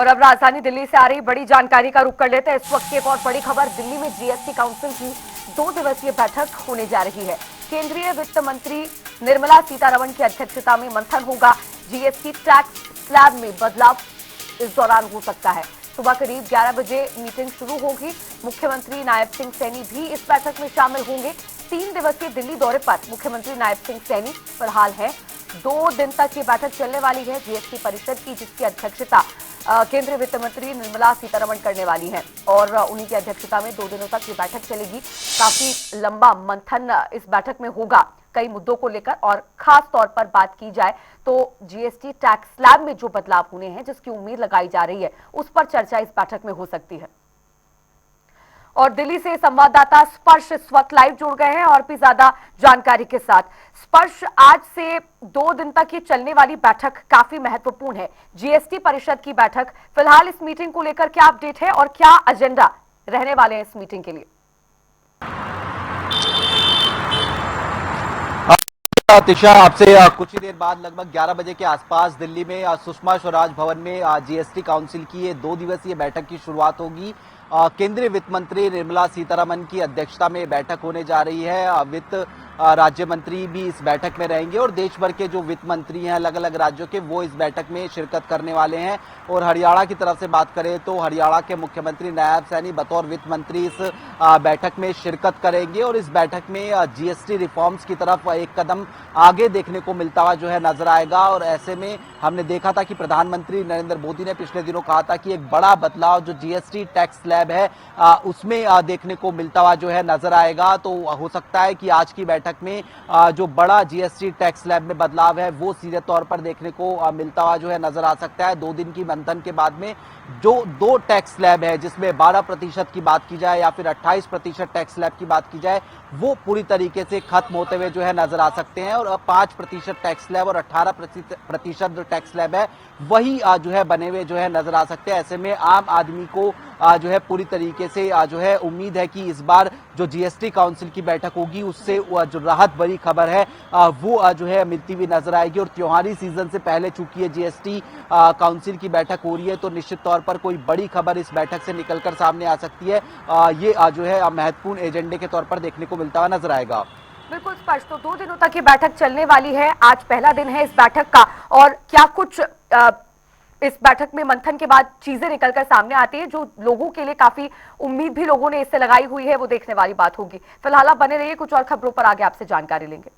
और अब राजधानी दिल्ली से आ रही बड़ी जानकारी का रुख कर लेते हैं। इस वक्त की एक और बड़ी खबर, दिल्ली में जीएसटी काउंसिल की 2 दिवसीय बैठक होने जा रही है। केंद्रीय वित्त मंत्री निर्मला सीतारमण की अध्यक्षता में मंथन होगा। जीएसटी टैक्स स्लैब में बदलाव इस दौरान हो सकता है। सुबह करीब 11 बजे मीटिंग शुरू होगी। मुख्यमंत्री नायब सिंह सैनी भी इस बैठक में शामिल होंगे। 3 दिवसीय दिल्ली दौरे पर मुख्यमंत्री नायब सिंह सैनी फिलहाल है। 2 दिन तक ये बैठक चलने वाली है जीएसटी परिषद की, जिसकी अध्यक्षता केंद्रीय वित्त मंत्री निर्मला सीतारमण करने वाली हैं और उन्हीं की अध्यक्षता में 2 दिनों तक ये बैठक चलेगी। काफी लंबा मंथन इस बैठक में होगा कई मुद्दों को लेकर, और खास तौर पर बात की जाए तो जीएसटी टैक्स स्लैब में जो बदलाव होने हैं, जिसकी उम्मीद लगाई जा रही है, उस पर चर्चा इस बैठक में हो सकती है। और दिल्ली से संवाददाता स्पर्श इस वक्त लाइव जुड़ गए हैं और भी ज्यादा जानकारी के साथ। स्पर्श, आज से 2 दिन तक ये चलने वाली बैठक काफी महत्वपूर्ण है, जीएसटी परिषद की बैठक। फिलहाल इस मीटिंग को लेकर क्या अपडेट है और क्या एजेंडा रहने वाले हैं इस मीटिंग के लिए? तिशा, आपसे कुछ ही देर बाद लगभग 11 बजे के आसपास दिल्ली में सुषमा स्वराज भवन में जीएसटी काउंसिल की ये 2 दिवसीय बैठक की शुरुआत होगी। केंद्रीय वित्त मंत्री निर्मला सीतारमण की अध्यक्षता में बैठक होने जा रही है। वित्त राज्य मंत्री भी इस बैठक में रहेंगे और देश भर के जो वित्त मंत्री हैं अलग अलग राज्यों के, वो इस बैठक में शिरकत करने वाले हैं। और हरियाणा की तरफ से बात करें तो हरियाणा के मुख्यमंत्री नायब सैनी बतौर वित्त मंत्री इस बैठक में शिरकत करेंगे और इस बैठक में जीएसटी रिफॉर्म्स की तरफ एक कदम आगे देखने को मिलता हुआ जो है नजर आएगा। और ऐसे में हमने देखा था कि प्रधानमंत्री नरेंद्र मोदी ने पिछले दिनों कहा था कि एक बड़ा बदलाव जो जीएसटी टैक्स स्लैब है उसमें देखने को मिलता हुआ जो है नजर आएगा। तो हो सकता है कि आज की बैठक में जो बड़ा जीएसटी टैक्स स्लैब में बदलाव है वो सीधे तौर पर देखने को मिलता हुआ जो है नजर आ सकता है। 2 दिन की मंथन के बाद में जो 2 टैक्स स्लैब है, जिसमें 12% की बात की जाए या फिर 28% टैक्स स्लैब की बात की जाए, वो पूरी तरीके से खत्म होते हुए जो है नजर आ सकते हैं। और 5% टैक्स स्लैब और 18% जो टैक्स स्लैब है वही जो है बने हुए जो है नजर आ सकते हैं। ऐसे में आम आदमी को जो है पूरी तरीके से जो है उम्मीद है कि इस बार जो जीएसटी काउंसिल की बैठक होगी उससे जो राहत भरी खबर है वो जो है मिलती हुई नजर आएगी। और त्योहारी सीजन से पहले चूंकि ये जीएसटी काउंसिल की बैठक हो रही है तो निश्चित तौर पर कोई बड़ी खबर इस बैठक से निकलकर सामने आ सकती है। ये जो है महत्वपूर्ण एजेंडे के तौर पर देखने को मिलता हुआ नजर आएगा। बिल्कुल स्पष्ट। तो 2 दिनों तक ये बैठक चलने वाली है, आज पहला दिन है इस बैठक का, और क्या कुछ इस बैठक में मंथन के बाद चीजें निकलकर सामने आती है जो लोगों के लिए काफी उम्मीद भी लोगों ने इससे लगाई हुई है, वो देखने वाली बात होगी। फिलहाल आप बने रहिए, कुछ और खबरों पर आगे आपसे जानकारी लेंगे।